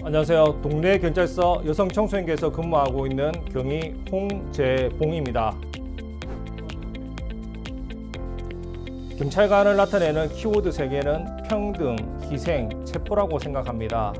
안녕하세요. 동네 경찰서 여성청소년계에서 근무하고 있는 경위 홍재봉입니다. 경찰관을 나타내는 키워드 3개는 평등, 희생, 체포라고 생각합니다.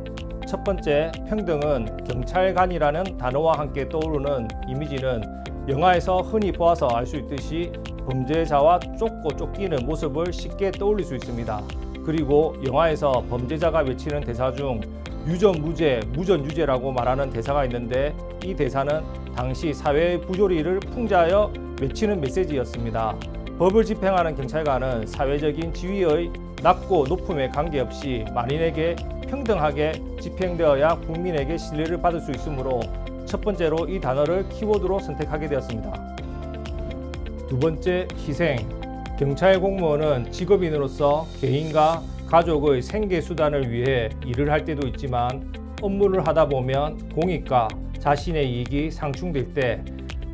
첫 번째, 평등은 경찰관이라는 단어와 함께 떠오르는 이미지는 영화에서 흔히 보아서 알 수 있듯이 범죄자와 쫓고 쫓기는 모습을 쉽게 떠올릴 수 있습니다. 그리고 영화에서 범죄자가 외치는 대사 중 유전무죄, 무전유죄라고 말하는 대사가 있는데 이 대사는 당시 사회의 부조리를 풍자하여 외치는 메시지였습니다. 법을 집행하는 경찰관은 사회적인 지위의 낮고 높음에 관계없이 만인에게 평등하게 집행되어야 국민에게 신뢰를 받을 수 있으므로 첫 번째로 이 단어를 키워드로 선택하게 되었습니다. 두 번째, 희생. 경찰 공무원은 직업인으로서 개인과 가족의 생계수단을 위해 일을 할 때도 있지만 업무를 하다 보면 공익과 자신의 이익이 상충될 때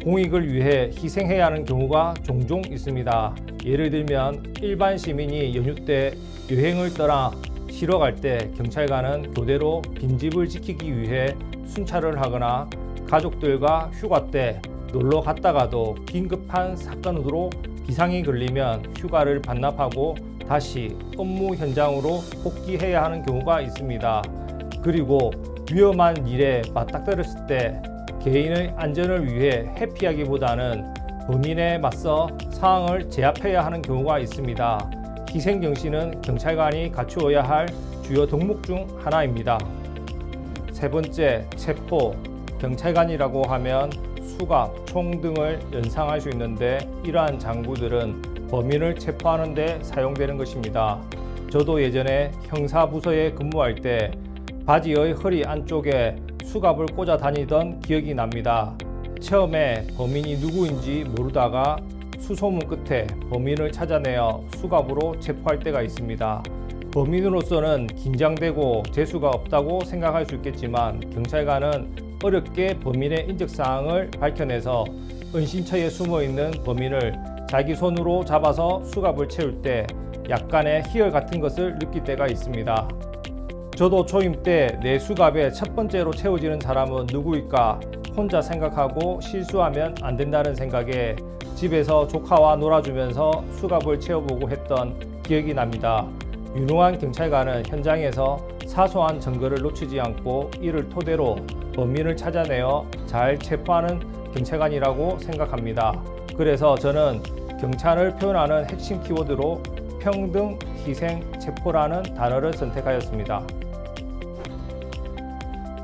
공익을 위해 희생해야 하는 경우가 종종 있습니다. 예를 들면 일반 시민이 연휴 때 여행을 떠나 쉬러 갈 때 경찰관은 교대로 빈집을 지키기 위해 순찰을 하거나 가족들과 휴가 때 놀러 갔다가도 긴급한 사건으로 비상이 걸리면 휴가를 반납하고 다시 업무 현장으로 복귀해야 하는 경우가 있습니다. 그리고 위험한 일에 맞닥뜨렸을 때 개인의 안전을 위해 회피하기보다는 범인에 맞서 상황을 제압해야 하는 경우가 있습니다. 희생정신은 경찰관이 갖추어야 할 주요 덕목 중 하나입니다. 세 번째, 체포. 경찰관이라고 하면 수갑, 총 등을 연상할 수 있는데 이러한 장구들은 범인을 체포하는 데 사용되는 것입니다. 저도 예전에 형사부서에 근무할 때 바지의 허리 안쪽에 수갑을 꽂아 다니던 기억이 납니다. 처음에 범인이 누구인지 모르다가 수소문 끝에 범인을 찾아내어 수갑으로 체포할 때가 있습니다. 범인으로서는 긴장되고 재수가 없다고 생각할 수 있겠지만 경찰관은 어렵게 범인의 인적사항을 밝혀내서 은신처에 숨어있는 범인을 자기 손으로 잡아서 수갑을 채울 때 약간의 희열 같은 것을 느낄 때가 있습니다. 저도 초임 때 내 수갑에 첫 번째로 채워지는 사람은 누구일까 혼자 생각하고 실수하면 안 된다는 생각에 집에서 조카와 놀아주면서 수갑을 채워보고 했던 기억이 납니다. 유능한 경찰관은 현장에서 사소한 증거를 놓치지 않고 이를 토대로 범인을 찾아내어 잘 체포하는 경찰관이라고 생각합니다. 그래서 저는 경찰을 표현하는 핵심 키워드로 평등, 희생, 체포라는 단어를 선택하였습니다.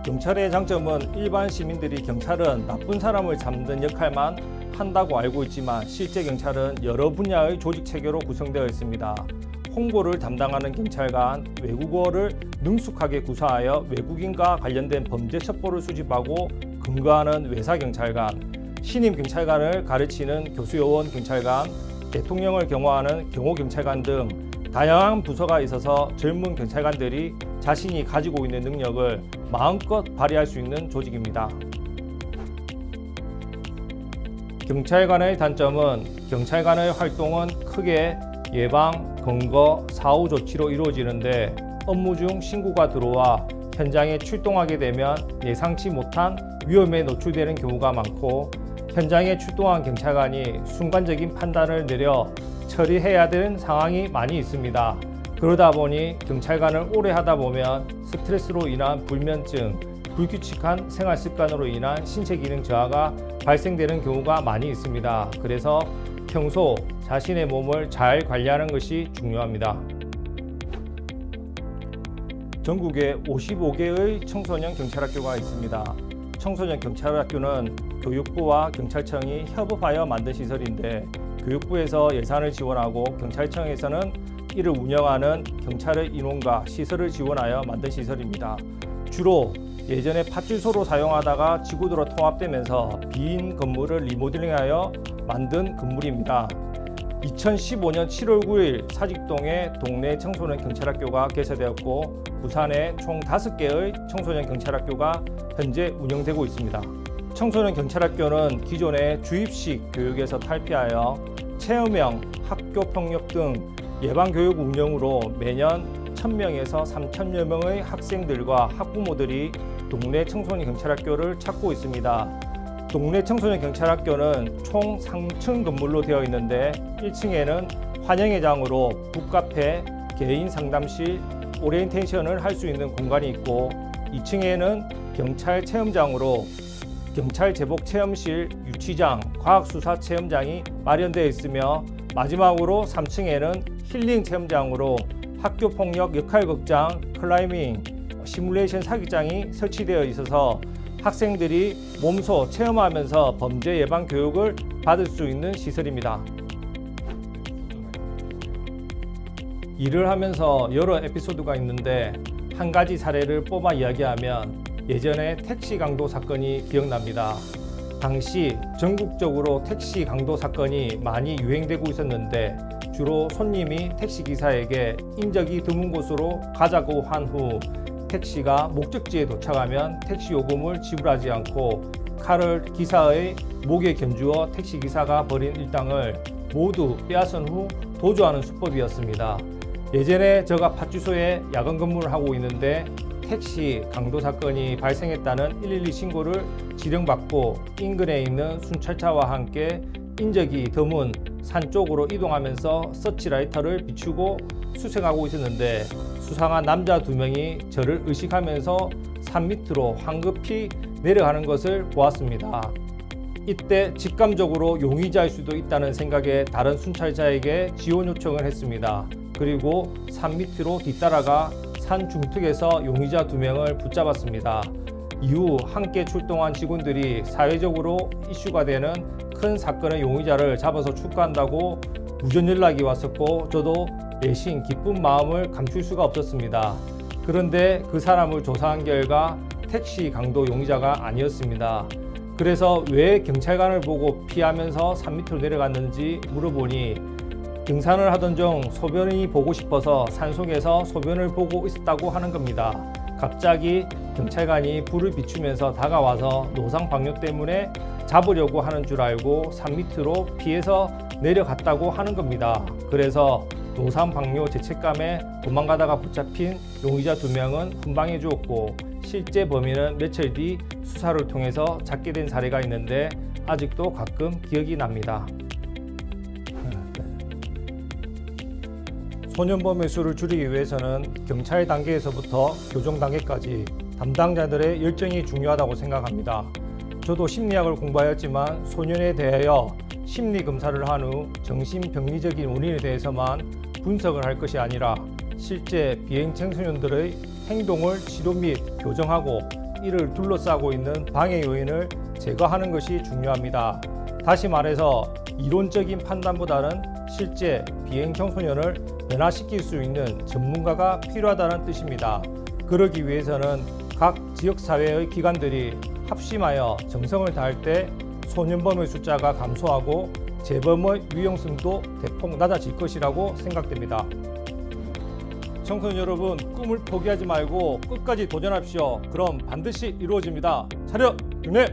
경찰의 장점은 일반 시민들이 경찰은 나쁜 사람을 잡는 역할만 한다고 알고 있지만 실제 경찰은 여러 분야의 조직 체계로 구성되어 있습니다. 홍보를 담당하는 경찰관, 외국어를 능숙하게 구사하여 외국인과 관련된 범죄 첩보를 수집하고 근거하는 외사경찰관, 신임 경찰관을 가르치는 교수요원 경찰관, 대통령을 경호하는 경호경찰관 등 다양한 부서가 있어서 젊은 경찰관들이 자신이 가지고 있는 능력을 마음껏 발휘할 수 있는 조직입니다. 경찰관의 단점은 경찰관의 활동은 크게 예방, 검거, 사후 조치로 이루어지는데 업무 중 신고가 들어와 현장에 출동하게 되면 예상치 못한 위험에 노출되는 경우가 많고 현장에 출동한 경찰관이 순간적인 판단을 내려 처리해야 되는 상황이 많이 있습니다. 그러다 보니 경찰관을 오래 하다 보면 스트레스로 인한 불면증, 불규칙한 생활 습관으로 인한 신체 기능 저하가 발생되는 경우가 많이 있습니다. 그래서 평소 자신의 몸을 잘 관리하는 것이 중요합니다. 전국에 55개의 청소년 경찰학교가 있습니다. 청소년 경찰학교는 교육부와 경찰청이 협업하여 만든 시설인데 교육부에서 예산을 지원하고 경찰청에서는 이를 운영하는 경찰의 인원과 시설을 지원하여 만든 시설입니다. 주로 예전에 파출소로 사용하다가 지구도로 통합되면서 빈 건물을 리모델링하여 만든 건물입니다. 2015년 7월 9일 사직동에 동네 청소년 경찰학교가 개설되었고 부산에 총 5개의 청소년 경찰학교가 현재 운영되고 있습니다. 청소년 경찰학교는 기존의 주입식 교육에서 탈피하여 체험형 학교 폭력 등 예방교육 운영으로 매년 1000명에서 3000여 명의 학생들과 학부모들이 동래 청소년 경찰학교를 찾고 있습니다. 동래 청소년 경찰학교는 총 3층 건물로 되어 있는데 1층에는 환영회장으로 북카페, 개인 상담실, 오리엔테이션을 할 수 있는 공간이 있고 2층에는 경찰 체험장으로 경찰 제복 체험실, 유치장, 과학수사 체험장이 마련되어 있으며 마지막으로 3층에는 힐링 체험장으로 학교폭력 역할극장, 클라이밍, 시뮬레이션 사격장이 설치되어 있어서 학생들이 몸소 체험하면서 범죄 예방 교육을 받을 수 있는 시설입니다. 일을 하면서 여러 에피소드가 있는데 한 가지 사례를 뽑아 이야기하면 예전에 택시 강도 사건이 기억납니다. 당시 전국적으로 택시 강도 사건이 많이 유행되고 있었는데 주로 손님이 택시기사에게 인적이 드문 곳으로 가자고 한 후 택시가 목적지에 도착하면 택시 요금을 지불하지 않고 칼을 기사의 목에 견주어 택시기사가 벌인 일당을 모두 빼앗은 후 도주하는 수법이었습니다. 예전에 제가 파주소에 야간 근무를 하고 있는데 택시 강도 사건이 발생했다는 112 신고를 지령받고 인근에 있는 순찰차와 함께 인적이 드문 산 쪽으로 이동하면서 서치라이터를 비추고 수색하고 있었는데 수상한 남자 2명이 저를 의식하면서 산 밑으로 황급히 내려가는 것을 보았습니다. 이때 직감적으로 용의자일 수도 있다는 생각에 다른 순찰자에게 지원 요청을 했습니다. 그리고 산 밑으로 뒤따라가 산 중턱에서 용의자 2명을 붙잡았습니다. 이후 함께 출동한 직원들이 사회적으로 이슈가 되는 큰 사건의 용의자를 잡아서 축하한다고 우전 연락이 왔었고 저도 내심 기쁜 마음을 감출 수가 없었습니다. 그런데 그 사람을 조사한 결과 택시 강도 용의자가 아니었습니다. 그래서 왜 경찰관을 보고 피하면서 산 밑으로 내려갔는지 물어보니 등산을 하던 중 소변이 보고 싶어서 산속에서 소변을 보고 있었다고 하는 겁니다. 갑자기 경찰관이 불을 비추면서 다가와서 노상방뇨 때문에 잡으려고 하는 줄 알고 산 밑으로 피해서 내려갔다고 하는 겁니다. 그래서 노상방뇨 죄책감에 도망가다가 붙잡힌 용의자 2명은 훈방해 주었고 실제 범인은 며칠 뒤 수사를 통해서 잡게 된 사례가 있는데 아직도 가끔 기억이 납니다. 소년범의 수를 줄이기 위해서는 경찰 단계에서부터 교정 단계까지 담당자들의 열정이 중요하다고 생각합니다. 저도 심리학을 공부하였지만 소년에 대하여 심리검사를 한 후 정신병리적인 원인에 대해서만 분석을 할 것이 아니라 실제 비행 청소년들의 행동을 치료 및 교정하고 이를 둘러싸고 있는 방해 요인을 제거하는 것이 중요합니다. 다시 말해서 이론적인 판단보다는 실제 비행 청소년을 변화시킬 수 있는 전문가가 필요하다는 뜻입니다. 그러기 위해서는 각 지역사회의 기관들이 합심하여 정성을 다할 때 소년범의 숫자가 감소하고 재범의 위험성도 대폭 낮아질 것이라고 생각됩니다. 청소년 여러분, 꿈을 포기하지 말고 끝까지 도전합시오. 그럼 반드시 이루어집니다. 차렷! 경례!